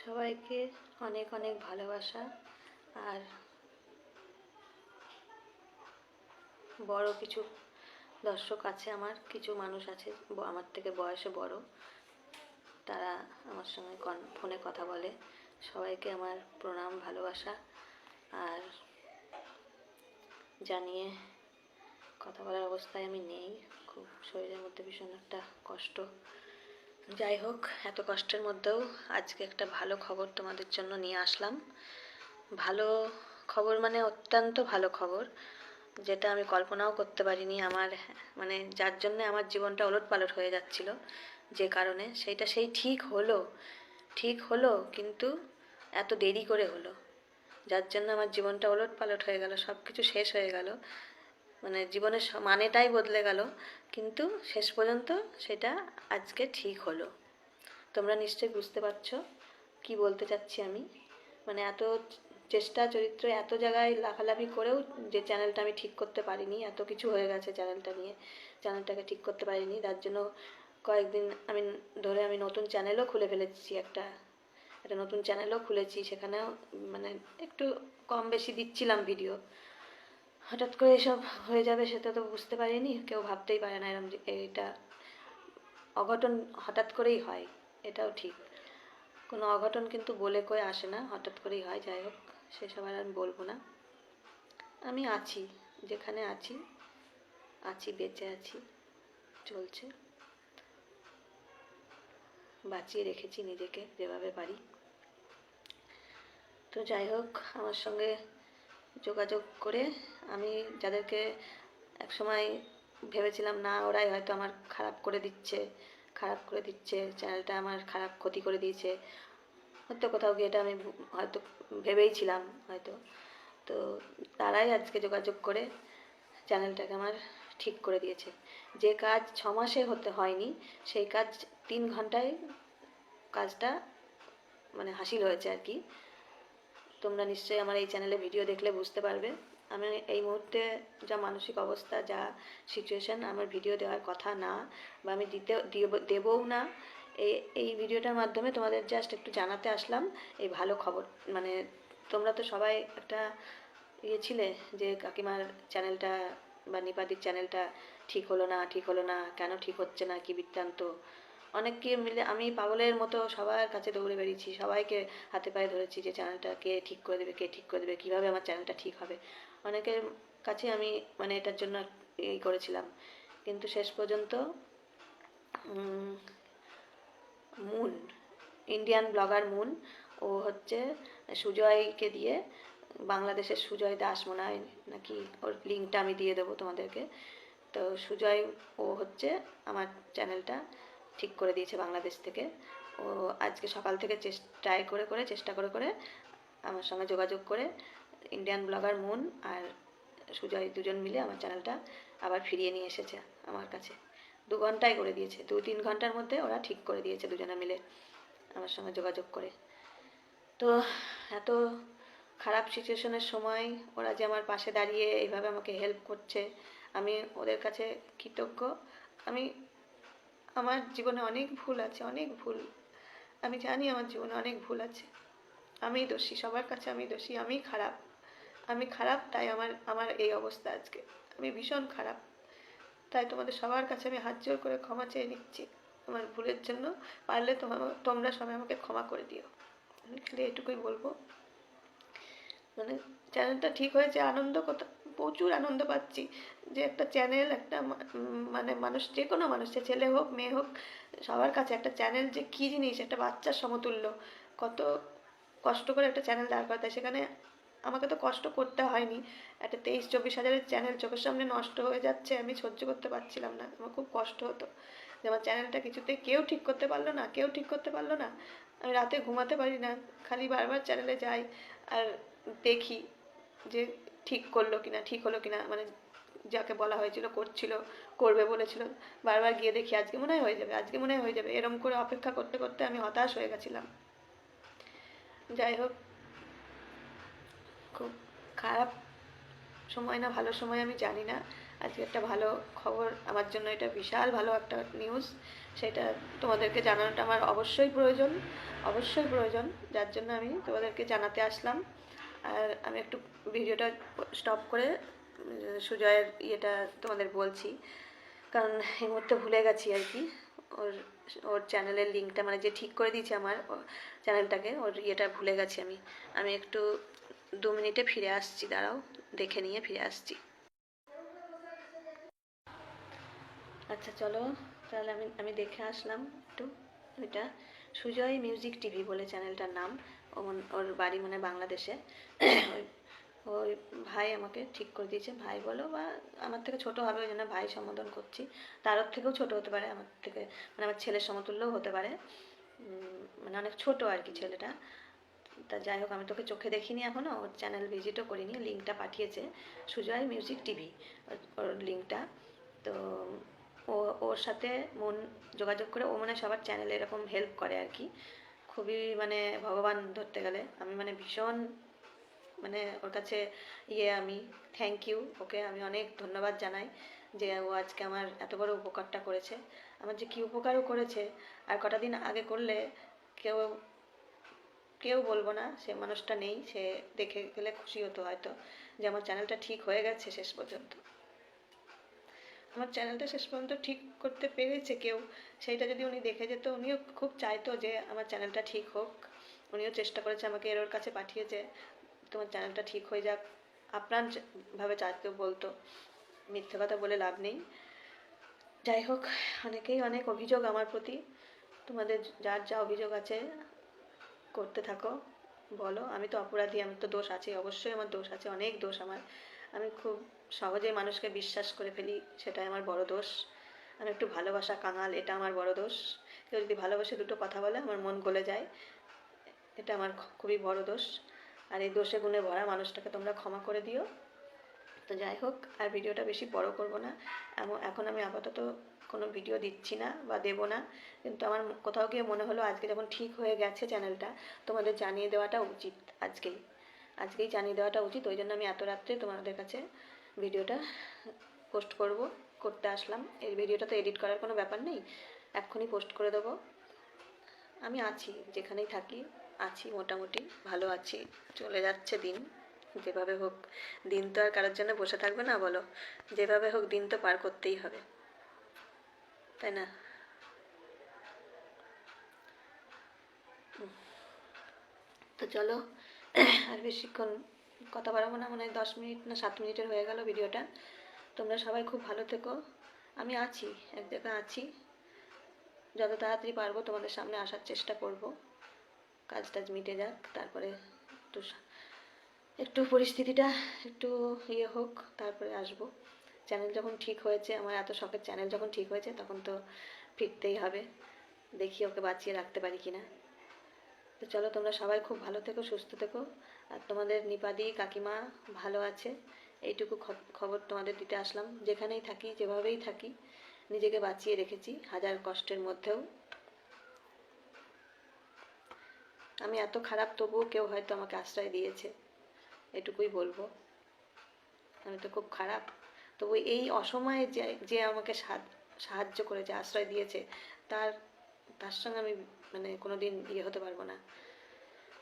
সবাইকে অনেক অনেক ভালোবাসা। আর বড় কিছু দর্শক আছে, আমার কিছু মানুষ আছে আমার থেকে বয়সে বড়, তারা আমার সঙ্গে ফোনে কথা বলে। সবাইকে আমার প্রণাম, ভালোবাসা আর জানিয়ে কথা বলার অবস্থায় আমি নেই। খুব শরীরের মধ্যে ভীষণ একটা কষ্ট। যাই হোক, এত কষ্টের মধ্যেও আজকে একটা ভালো খবর তোমাদের জন্য নিয়ে আসলাম। ভালো খবর মানে অত্যন্ত ভালো খবর, যেটা আমি কল্পনাও করতে পারিনি। আমার মানে যার জন্য আমার জীবনটা ওলটপালট হয়ে যাচ্ছিল, যে কারণে সেই ঠিক হলো, কিন্তু এত দেরি করে হলো, যার জন্য আমার জীবনটা ওলটপালট হয়ে গেল, সব কিছু শেষ হয়ে গেল, মানে জীবনের মানেটাই বদলে গেল। কিন্তু শেষ পর্যন্ত সেটা আজকে ঠিক হলো। তোমরা নিশ্চয়ই বুঝতে পারছো কি বলতে চাচ্ছি আমি। মানে এত চেষ্টা চরিত্র, এত জায়গায় লাফালাফি করেও যে চ্যানেলটা আমি ঠিক করতে পারিনি, এত কিছু হয়ে গেছে চ্যানেলটা নিয়ে, চ্যানেলটাকে ঠিক করতে পারিনি। তার জন্য কয়েকদিন আমি নতুন চ্যানেলও খুলে ফেলেছি, একটা নতুন চ্যানেলও খুলেছি। সেখানেও মানে একটু কম বেশি দিচ্ছিলাম ভিডিও। হঠাৎ করে এসব হয়ে যাবে সেটা তো বুঝতে পারিনি, কেউ ভাবতেই পারে না এরকম, এটা অঘটন হঠাৎ করেই হয়, এটাও ঠিক। কোনো অঘটন কিন্তু বলে কয়ে আসে না, হঠাৎ করেই হয়। যাই হোক, সেসব আর আমি বলবো না। আমি আছি, যেখানে আছি বেঁচে আছি, চলছে, বাঁচিয়ে রেখেছি নিজেকে যেভাবে পারি। তো যাই হোক, আমার সঙ্গে যোগাযোগ করে আমি যাদেরকে একসময় ভেবেছিলাম না ওরাই হয়তো আমার খারাপ করে দিচ্ছে চ্যানেলটা, আমার খারাপ ক্ষতি করে দিয়েছে হয়তো কোথাও গিয়ে, এটা আমি হয়তো ভেবেইছিলাম হয়তো, তো তারাই আজকে যোগাযোগ করে চ্যানেলটাকে আমার ঠিক করে দিয়েছে। যে কাজ 6 মাসে হতে হয়নি, সেই কাজ 3 ঘন্টায় কাজটা মানে হাসিল হয়েছে আর কি। তোমরা নিশ্চয়ই আমার এই চ্যানেলে ভিডিও দেখলে বুঝতে পারবে আমি এই মুহূর্তে যা মানসিক অবস্থা, যা সিচুয়েশান, আমার ভিডিও দেওয়ার কথা না, বা আমি দেবও না। এই ভিডিওটার মাধ্যমে তোমাদের জাস্ট একটু জানাতে আসলাম এই ভালো খবর। মানে তোমরা তো সবাই একটা ছিলে যে কাকিমার চ্যানেলটা বা নিপাদির চ্যানেলটা ঠিক হলো না, কেন ঠিক হচ্ছে না, কি বৃত্তান্ত। অনেককে মিলে আমি পাগলের মতো সবার কাছে দৌড়ে বেরিয়েছি, সবাইকে হাতে পায়ে ধরেছি যে চ্যানেলটা কে ঠিক করে দেবে, কীভাবে আমার চ্যানেলটা ঠিক হবে। অনেকের কাছে আমি মানে এটার জন্য এই করেছিলাম, কিন্তু শেষ পর্যন্ত মুন, ইন্ডিয়ান ব্লগার মুন, ও হচ্ছে সুজয়কে দিয়ে, বাংলাদেশের সুজয় দাস মনে হয় নাকি, ওর লিঙ্কটা আমি দিয়ে দেবো তোমাদেরকে। তো সুজয়, ও হচ্ছে আমার চ্যানেলটা ঠিক করে দিয়েছে বাংলাদেশ থেকে। ও আজকে সকাল থেকে চেষ্টা করে আমার সঙ্গে যোগাযোগ করে ইন্ডিয়ান ব্লগার মুন আর সুজয় দুজন মিলে আমার চ্যানেলটা আবার ফিরিয়ে নিয়ে এসেছে আমার কাছে। 2 ঘন্টায় করে দিয়েছে, 2-3 ঘন্টার মধ্যে ওরা ঠিক করে দিয়েছে দুজনে মিলে আমার সঙ্গে যোগাযোগ করে। তো এত খারাপ সিচুয়েশনের সময় ওরা যে আমার পাশে দাঁড়িয়ে এইভাবে আমাকে হেল্প করছে, আমি ওদের কাছে কৃতজ্ঞ। আমি আমার জীবনে অনেক ভুল আছে, অনেক ভুল, আমি জানি আমার জীবনে অনেক ভুল আছে, আমি দোষী, সবার কাছে আমি দোষী, আমি খারাপ, তাই আমার আমার এই অবস্থা আজকে, আমি ভীষণ খারাপ। তাই তোমাদের সবার কাছে আমি হাত জোর করে ক্ষমা চেয়ে নিচ্ছি আমার ভুলের জন্য। পারলে তোমরা সবাই আমাকে ক্ষমা করে দিও, আমি খালি এটুকুই বলবো। মানে চ্যানেলটা ঠিক হয়েছে, আনন্দ কথা, প্রচুর আনন্দ পাচ্ছি যে একটা চ্যানেল, একটা মানে মানুষ, যে কোনো মানুষ, সে ছেলে হোক মেয়ে হোক, সবার কাছে একটা চ্যানেল যে কী জিনিস, একটা বাচ্চার সমতুল্য। কত কষ্ট করে একটা চ্যানেল দাঁড় করাতে, সেখানে আমাকে তো কষ্ট করতে হয়নি। একটা 23-24 হাজারের চ্যানেল চোখের সামনে নষ্ট হয়ে যাচ্ছে, আমি সহ্য করতে পারছিলাম না, আমার খুব কষ্ট হতো যে আমার চ্যানেলটা কিছুতেই কেউ ঠিক করতে পারলো না। আমি রাতে ঘুমাতে পারি না, খালি বারবার চ্যানেলে যাই আর দেখি যে ঠিক হলো কিনা, মানে যাকে বলা হয়েছিল করবে বলেছিল, বারবার গিয়ে দেখি আজকে মনে হয় হয়ে যাবে, এরম করে অপেক্ষা করতে করতে আমি হতাশ হয়ে গেছিলাম। যাই হোক, খুব খারাপ সময় না ভালো সময় আমি জানি না, আজকে একটা ভালো খবর, আমার জন্য এটা বিশাল ভালো একটা নিউজ। সেটা তোমাদেরকে জানানোটা আমার অবশ্যই প্রয়োজন, অবশ্যই প্রয়োজন, যার জন্য আমি তোমাদেরকে জানাতে আসলাম। আর আমি একটু ভিডিওটা স্টপ করে সুজয়ের ইয়েটা তোমাদের বলছি, কারণ এই মুহূর্তে ভুলে গেছি আর কি। ওর ওর চ্যানেলের লিঙ্কটা, মানে যে ঠিক করে দিয়েছে আমার চ্যানেলটাকে, ওর ইয়েটা ভুলে গেছি আমি। আমি একটু 2 মিনিটে ফিরে আসছি, দাঁড়াও, দেখে নিয়ে ফিরে আসছি। আচ্ছা চলো, তাহলে আমি আমি দেখে আসলাম একটু। এটা সুজয় মিউজিক টিভি বলে চ্যানেলটার নাম। ওর বাড়ি মানে বাংলাদেশে। ওই ওই ভাই আমাকে ঠিক করে দিয়েছে, ভাই বলো বা আমার থেকে ছোট হবে, ওই জন্য ভাই সম্বোধন করছি। তার থেকেও ছোট হতে পারে আমার থেকে, মানে আমার ছেলের সমতুল্যও হতে পারে, মানে অনেক ছোট আর কি ছেলেটা। তা যাই হোক, আমি তোকে চোখে দেখিনি এখনও, ওর চ্যানেল ভিজিটও করিনি, লিঙ্কটা পাঠিয়েছে সুজয় মিউজিক টিভি, ওর লিঙ্কটা। তো ও ওর সাথে মন যোগাযোগ করে, ও মানে সবার চ্যানেলে এরকম হেল্প করে আর কি। খুবই মানে ভগবান ধরতে গেলে, আমি মানে ভীষণ মানে ওর কাছে আমি থ্যাংক ইউ, ওকে আমি অনেক ধন্যবাদ জানাই যে ও আজকে আমার এত বড় উপকারটা করেছে। আমার যে কী উপকারও করেছে, আর কটা দিন আগে করলে কেউ কেউ বলবো না, সে মানুষটা নেই, সে দেখে গেলে খুশি হতো হয়তো যে আমার চ্যানেলটা ঠিক হয়ে গেছে শেষ পর্যন্ত। আমার চ্যানেলটা শেষ পর্যন্ত ঠিক করতে পেরেছে কেউ, সেইটা যদি উনি দেখে যেত, উনিও খুব চাইতো যে আমার চ্যানেলটা ঠিক হোক। উনিও চেষ্টা করেছে, আমাকে এর ওর কাছে পাঠিয়েছে, তোমার চ্যানেলটা ঠিক হয়ে যাক, আপ্রাণ ভাবে চাইতো, বলতো, মিথ্যে কথা বলে লাভ নেই। যাই হোক, অনেকেই অনেক অভিযোগ আমার প্রতি, তোমাদের যার যা অভিযোগ আছে করতে থাকো, বলো। আমি তো অপরাধী, আমার তো দোষ আছে, অবশ্যই আমার দোষ আছে, অনেক দোষ আমার। আমি খুব সহজে মানুষকে বিশ্বাস করে ফেলি, সেটাই আমার বড় দোষ। আমি একটু ভালোবাসা কাঙাল, এটা আমার বড় দোষ। কেউ যদি ভালোবাসে দুটো কথা বলে আমার মন গলে যায়, এটা আমার খুবই বড় দোষ। আর এই দোষে গুণে ভরা মানুষটাকে তোমরা ক্ষমা করে দিও। তো যাই হোক, আর ভিডিওটা বেশি বড় করব না। এখন আমি আপাতত কোনো ভিডিও দিচ্ছি না বা দেবো না, কিন্তু আমার কোথাও গিয়ে মনে হলো আজকে যখন ঠিক হয়ে গেছে চ্যানেলটা, তোমাদের জানিয়ে দেওয়াটা উচিত। আজকেই জানিয়ে দেওয়াটা উচিত, ওই জন্য আমি এত রাত্রে তোমাদের কাছে ভিডিওটা পোস্ট করতে আসলাম। এই ভিডিওটা তো এডিট করার কোনো ব্যাপার নেই, এক্ষুনি পোস্ট করে দেবো। আমি আছি, যেখানেই থাকি আছি, মোটামুটি ভালো আছি, চলে যাচ্ছে দিন যেভাবে হোক। দিন তো আর কারোর জন্য বসে থাকবে না বলো, যেভাবে হোক দিন তো পার করতেই হবে, তাই না? তো চলো, আর বেশিক্ষণ কথা বাড়াবো না, মানে 10 মিনিট না 7 মিনিটের হয়ে গেল ভিডিওটা। তোমরা সবাই খুব ভালো থেকো, আমি আছি, এক জায়গায় আছি, যত তাড়াতাড়ি পারবো তোমাদের সামনে আসার চেষ্টা করব। কাজ টাজ মিটে যাক, তারপরে একটু একটু পরিস্থিতিটা একটু হোক, তারপরে আসবো। চ্যানেল যখন ঠিক হয়েছে, আমার এত শখের চ্যানেল যখন ঠিক হয়েছে, তখন তো ফিরতেই হবে, দেখি ওকে বাঁচিয়ে রাখতে পারি কিনা। তো চলো, তোমরা সবাই খুব ভালো থেকো, সুস্থ থেকো। আর তোমাদের নিপাদি কাকিমা ভালো আছে, এইটুকু খবর তোমাদের দিতে আসলাম। যেখানেই থাকি, যেভাবেই থাকি, নিজেকে বাঁচিয়ে রেখেছি হাজার কষ্টের মধ্যেও। আমি এত খারাপ, তবুও কেউ হয়তো আমাকে আশ্রয় দিয়েছে, এটুকুই বলবো। আমি তো খুব খারাপ, তবু এই অসময়ে যে যে আমাকে সাহায্য করেছে, আশ্রয় দিয়েছে, তার তার সঙ্গে আমি মানে কোনো দিন হতে পারবো না।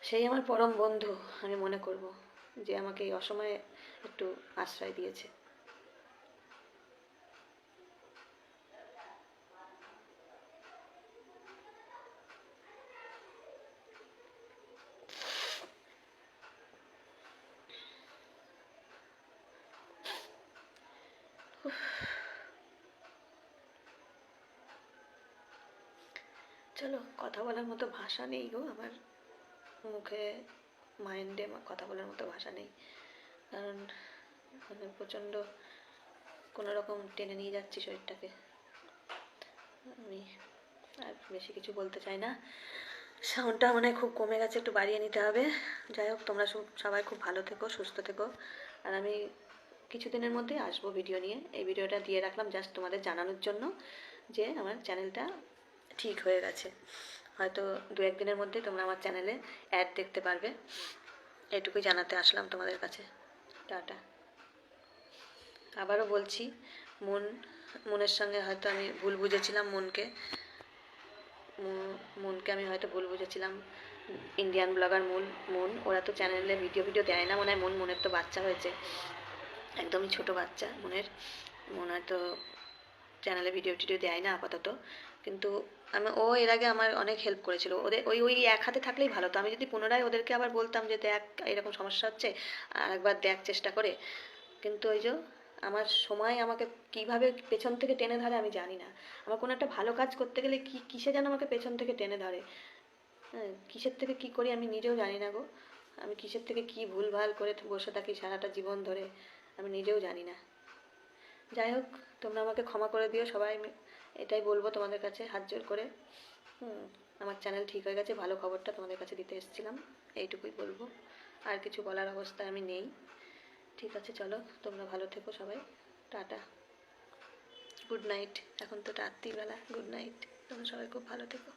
সেই আমার পরম বন্ধু আমি মনে করব, যে আমাকে এই অসময়ে একটু আশ্রয় দিয়েছে। চলো, কথা বলার মতো ভাষা নেই গো আমার মুখে, মাইন্ডে কথা বলার মতো ভাষা নেই, কারণ মানে প্রচণ্ড কোনো রকম টেনে নিয়ে যাচ্ছি শরীরটাকে। আমি আর বেশি কিছু বলতে চাই না, সাউন্ডটা মানে খুব কমে গেছে, একটু বাড়িয়ে নিতে হবে। যাই হোক, তোমরা সবাই খুব ভালো থেকো, সুস্থ থেকো। আর আমি কিছুদিনের মধ্যেই আসবো ভিডিও নিয়ে। এই ভিডিওটা দিয়ে রাখলাম জাস্ট তোমাদের জানানোর জন্য যে আমার চ্যানেলটা ঠিক হয়ে গেছে। হয়তো 1-2 দিনের মধ্যে তোমরা আমার চ্যানেলে অ্যাড দেখতে পারবে, এটুকুই জানাতে আসলাম তোমাদের কাছে। টাটা। আবারও বলছি, মন মনের সঙ্গে হয়তো আমি ভুল বুঝেছিলাম মনকে। মনকে আমি হয়তো ভুল বুঝেছিলাম। ইন্ডিয়ান ব্লগার মন ওরা তো চ্যানেলে ভিডিও দেয় না মনে হয়। মনের তো বাচ্চা হয়েছে, একদমই ছোট বাচ্চা মনে হয় তো চ্যানেলে ভিডিও দেয় না আপাতত। কিন্তু ও এর আগে আমার অনেক হেল্প করেছিল। ওদের ওই এক হাতে থাকলেই ভালো। তো আমি যদি পুনরায় ওদেরকে আবার বলতাম যে দেখ এরকম সমস্যা হচ্ছে, আর একবার দেখ চেষ্টা করে, কিন্তু ওই যে আমার সময় আমাকে কিভাবে পেছন থেকে টেনে ধরে আমি জানি না। আমার কোনো একটা ভালো কাজ করতে গেলে কিসে যেন আমাকে পেছন থেকে টেনে ধরে। হ্যাঁ, কিসের থেকে কি করি আমি নিজেও জানি না গো। আমি কিসের থেকে কি ভুলভাল করে বসে থাকি সারাটা জীবন ধরে, আমি নিজেও জানি না। যাই হোক, তোমরা আমাকে ক্ষমা করে দিও সবাই। এটাই বলবো তোমাদের কাছে হাত জোর করে। আমার চ্যানেল ঠিক হয়ে গেছে, ভালো খবরটা তোমাদের কাছে দিতে এসেছিলাম, এইটুকুই বলবো। আর কিছু বলার অবস্থায় আমি নেই। ঠিক আছে, চলো, তোমরা ভালো থেকো সবাই। Tata, good night. এখন তো রাত্রিবেলা, গুড নাইট। তোমরা সবাই খুব ভালো থেকো।